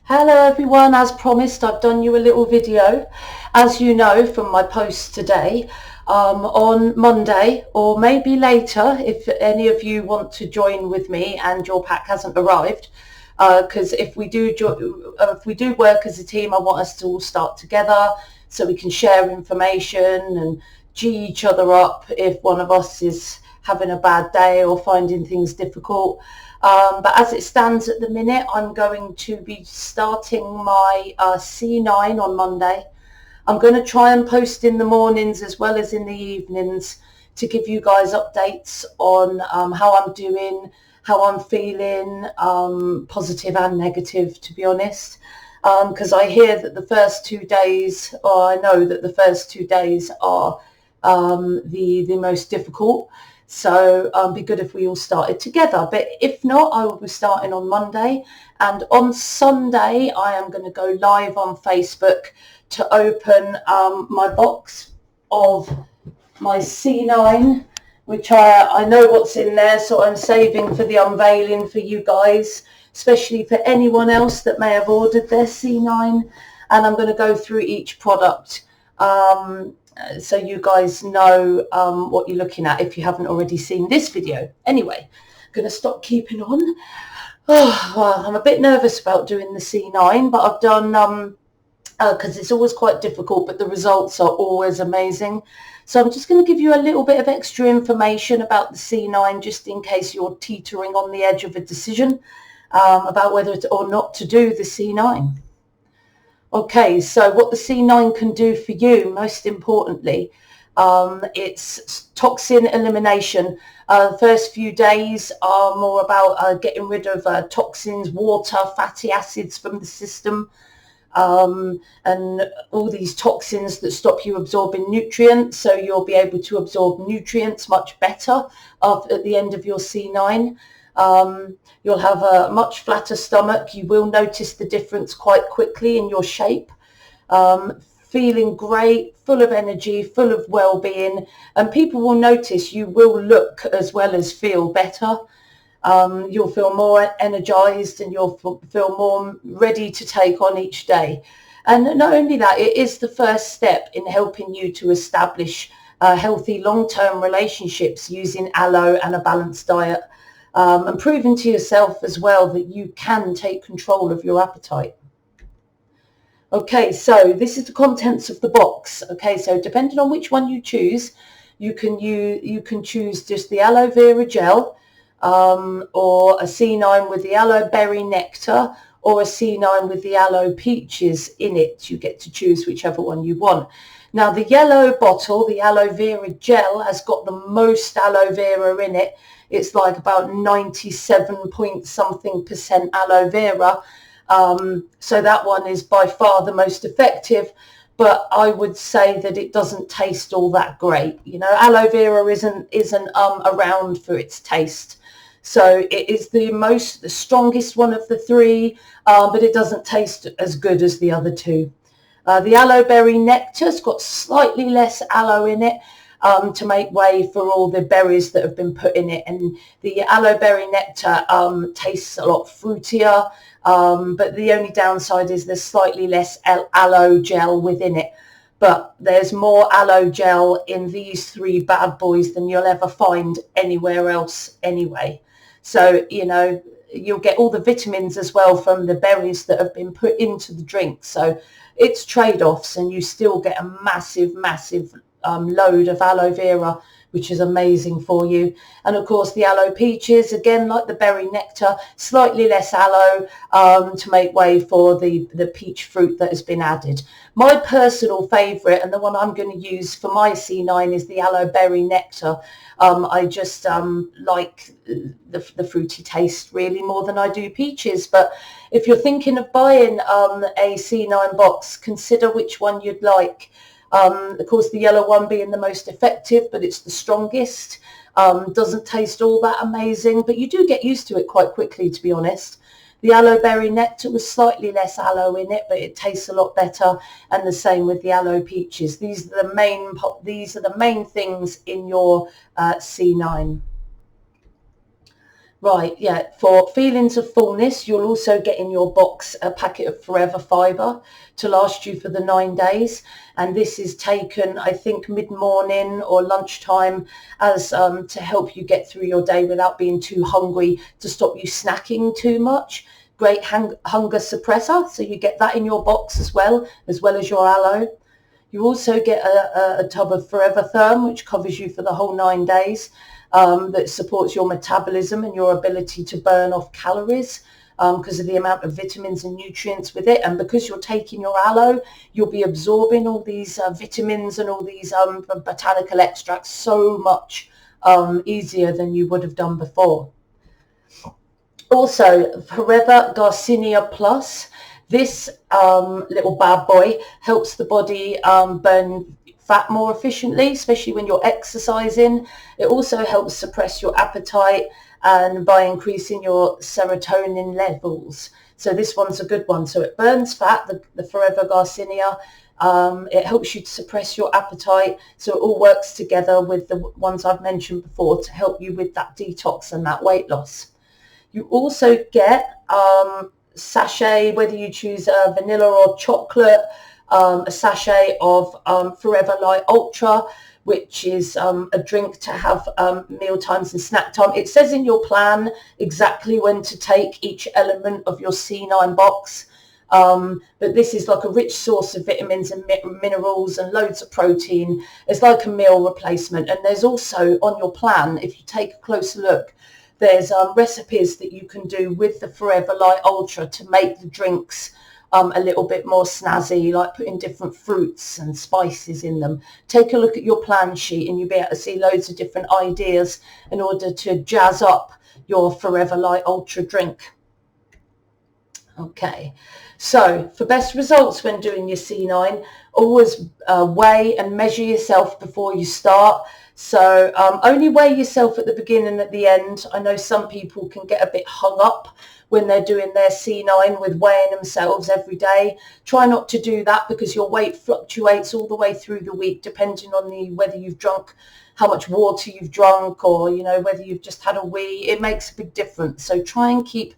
Hello everyone, as promised I've done you a little video, as you know from my post today, on Monday, or maybe later if any of you want to join with me and your pack hasn't arrived, because if we do work as a team, I want us to all start together so we can share information and G each other up if one of us is having a bad day or finding things difficult. But as it stands at the minute, I'm going to be starting my C9 on Monday. I'm going to try and post in the mornings as well as in the evenings to give you guys updates on how I'm doing, how I'm feeling, positive and negative, to be honest. Because I hear that the first 2 days, or I know that the first 2 days are the most difficult. So be good if we all started together. But if not, I will be starting on Monday. And on Sunday, I am going to go live on Facebook to open my box of my C9, which I know what's in there. So I'm saving for the unveiling for you guys, especially for anyone else that may have ordered their C9. And I'm going to go through each product. So you guys know what you're looking at if you haven't already seen this video. Anyway, I'm going to stop keeping on. Well, I'm a bit nervous about doing the C9, but I've done, because it's always quite difficult, but the results are always amazing. So I'm just going to give you a little bit of extra information about the C9, just in case you're teetering on the edge of a decision about whether or not to do the C9. Okay, so what the C9 can do for you, most importantly, it's toxin elimination. The first few days are more about getting rid of toxins, water, fatty acids from the system, and all these toxins that stop you absorbing nutrients. So you'll be able to absorb nutrients much better at the end of your C9. You'll have a much flatter stomach. You will notice the difference quite quickly in your shape. Feeling great, full of energy, full of well-being, and people will notice you will look as well as feel better. You'll feel more energized and you'll feel more ready to take on each day. And not only that, it is the first step in helping you to establish healthy long-term relationships using aloe and a balanced diet. And proving to yourself as well that you can take control of your appetite. Okay, so this is the contents of the box. Okay, so depending on which one you choose, you can choose just the aloe vera gel, or a C9 with the aloe berry nectar, or a C9 with the aloe peaches in it. You get to choose whichever one you want. Now the yellow bottle, the aloe vera gel, has got the most aloe vera in it. It's like about 97 point something % aloe vera. So that one is by far the most effective, but I would say that it doesn't taste all that great. You know, aloe vera isn't around for its taste. So it is the strongest one of the three, but it doesn't taste as good as the other two. The aloe berry nectar's got slightly less aloe in it, to make way for all the berries that have been put in it. And the aloe berry nectar tastes a lot fruitier, but the only downside is there's slightly less aloe gel within it. But there's more aloe gel in these three bad boys than you'll ever find anywhere else anyway. So, you know, you'll get all the vitamins as well from the berries that have been put into the drink. So it's trade-offs, and you still get a massive load of aloe vera, which is amazing for you. And of course the aloe peaches, again like the berry nectar, slightly less aloe, to make way for the peach fruit that has been added. My personal favourite, and the one I'm going to use for my C9, is the aloe berry nectar. I just like the fruity taste really more than I do peaches. But if you're thinking of buying a C9 box, consider which one you'd like. Of course, the yellow one being the most effective, but it's the strongest. Doesn't taste all that amazing, but you do get used to it quite quickly, to be honest. The aloe berry nectar was slightly less aloe in it, but it tastes a lot better. And the same with the aloe peaches. These are the main things in your C9. Right, yeah. For feelings of fullness, you'll also get in your box a packet of Forever Fibre to last you for the 9 days. And this is taken, I think, mid-morning or lunchtime as to help you get through your day without being too hungry, to stop you snacking too much. Great hunger suppressor. So you get that in your box as well as your aloe. You also get a tub of Forever Therm, which covers you for the whole 9 days, that supports your metabolism and your ability to burn off calories because of the amount of vitamins and nutrients with it. And because you're taking your aloe, you'll be absorbing all these vitamins and all these botanical extracts so much easier than you would have done before. Also, Forever Garcinia Plus. This little bad boy helps the body burn fat more efficiently, especially when you're exercising. It also helps suppress your appetite and by increasing your serotonin levels. So this one's a good one. So it burns fat, the Forever Garcinia. It helps you to suppress your appetite. So it all works together with the ones I've mentioned before to help you with that detox and that weight loss. You also get sachet, whether you choose vanilla or chocolate, a sachet of Forever Light Ultra, which is a drink to have meal times and snack time. It says in your plan exactly when to take each element of your C9 box. But this is like a rich source of vitamins and minerals and loads of protein. It's like a meal replacement. And there's also on your plan, if you take a closer look, there's recipes that you can do with the Forever Light Ultra to make the drinks a little bit more snazzy, like putting different fruits and spices in them. Take a look at your plan sheet and you'll be able to see loads of different ideas in order to jazz up your Forever Light Ultra drink. Okay, so for best results when doing your C9, always weigh and measure yourself before you start. So only weigh yourself at the beginning and at the end. I know some people can get a bit hung up when they're doing their C9 with weighing themselves every day. Try not to do that because your weight fluctuates all the way through the week depending on whether you've drunk, how much water you've drunk, or whether you've just had a wee. It makes a big difference. So try and keep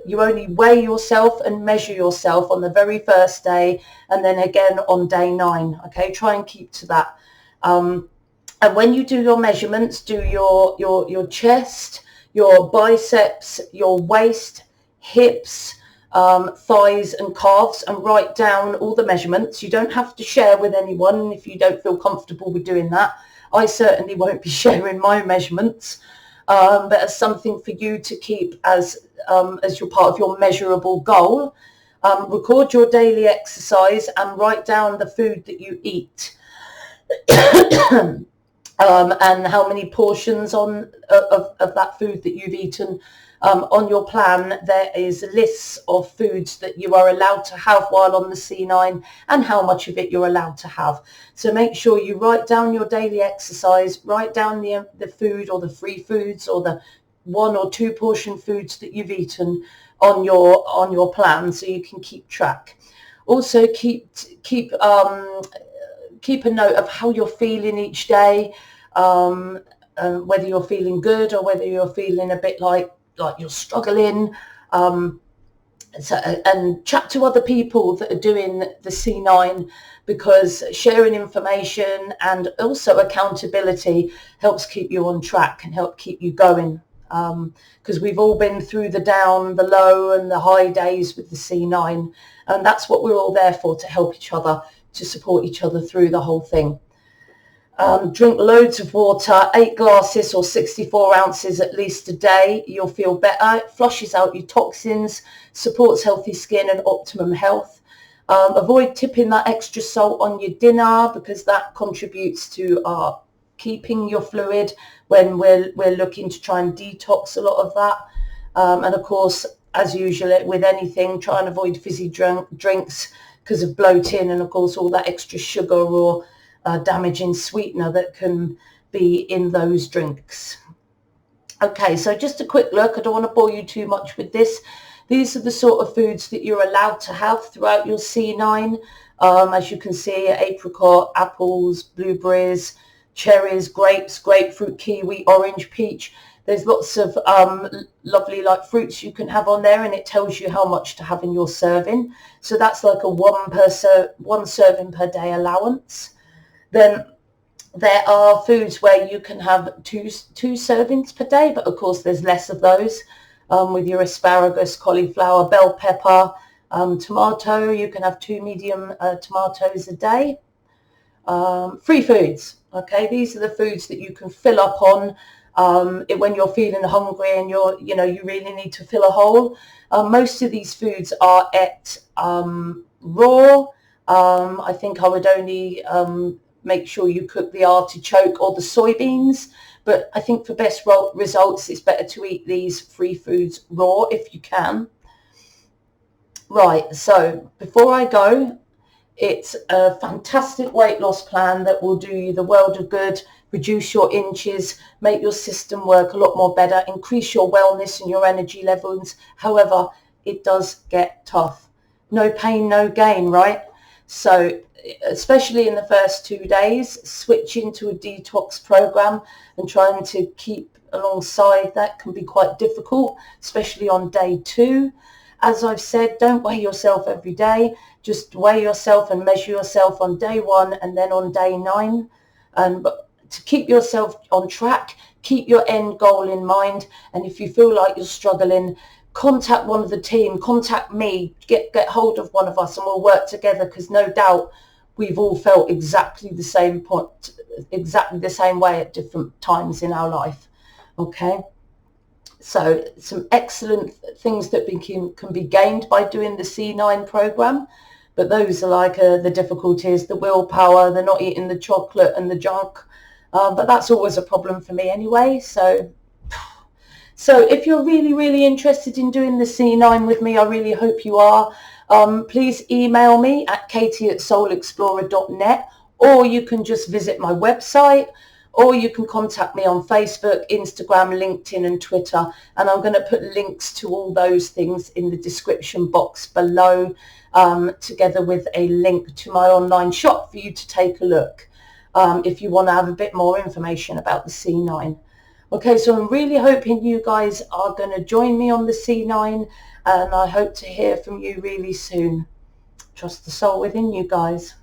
you only weigh yourself and measure yourself on the very first day and then again on day 9. Okay, try and keep to that. And when you do your measurements, do your chest, your biceps, your waist, hips, thighs and calves, and write down all the measurements. You don't have to share with anyone if you don't feel comfortable with doing that. I certainly won't be sharing my measurements, but as something for you to keep as your part of your measurable goal. Record your daily exercise and write down the food that you eat. And how many portions of that food that you've eaten. On your plan, there is lists of foods that you are allowed to have while on the C9 and how much of it you're allowed to have. So make sure you write down your daily exercise, write down the food or the free foods or the 1 or 2 portion foods that you've eaten on your plan so you can keep track. Also keep a note of how you're feeling each day, whether you're feeling good or whether you're feeling a bit like you're struggling, and chat to other people that are doing the C9, because sharing information and also accountability helps keep you on track and help keep you going, because we've all been through the down, the low and the high days with the C9, and that's what we're all there for, to help each other, to support each other through the whole thing. Drink loads of water, 8 glasses or 64 ounces at least a day. You'll feel better. It flushes out your toxins, supports healthy skin and optimum health. Avoid tipping that extra salt on your dinner because that contributes to keeping your fluid when we're looking to try and detox a lot of that. And of course, as usual with anything, try and avoid fizzy drinks because of bloating and of course all that extra sugar or damaging sweetener that can be in those drinks. Okay, so just a quick look. I don't want to bore you too much with this. These are the sort of foods that you're allowed to have throughout your C9. As you can see, apricot, apples, blueberries, cherries, grapes, grapefruit, kiwi, orange, peach. There's lots of lovely like fruits you can have on there, and it tells you how much to have in your serving. So that's like a one serving per day allowance. Then there are foods where you can have two servings per day, but of course there's less of those. With your asparagus, cauliflower, bell pepper, tomato, you can have 2 medium tomatoes a day. Free foods. Okay, these are the foods that you can fill up on when you're feeling hungry and you really need to fill a hole. Most of these foods are raw. I think I would only make sure you cook the artichoke or the soybeans, but I think for best results it's better to eat these free foods raw if you can. Right, so before I go, it's a fantastic weight loss plan that will do you the world of good, reduce your inches, make your system work a lot more better, increase your wellness and your energy levels. However, it does get tough. No pain, no gain, right? So especially in the first 2 days, switching to a detox program and trying to keep alongside that can be quite difficult, especially on day 2. As I've said, don't weigh yourself every day. Just weigh yourself and measure yourself on day 1 and then on day 9. But to keep yourself on track, keep your end goal in mind. And if you feel like you're struggling, contact one of the team, contact me, get hold of one of us, and we'll work together, because no doubt we've all felt exactly the same way at different times in our life. Okay. So some excellent things that can be gained by doing the C9 program, but those are like the difficulties, the willpower, the not eating the chocolate and the junk. But that's always a problem for me anyway. So if you're really, really interested in doing the C9 with me, I really hope you are. Please email me at katie@soulexplorer.net, or you can just visit my website, or you can contact me on Facebook, Instagram, LinkedIn and Twitter. And I'm going to put links to all those things in the description box below, together with a link to my online shop for you to take a look if you want to have a bit more information about the C9. Okay, so I'm really hoping you guys are going to join me on the C9, and I hope to hear from you really soon. Trust the soul within you guys.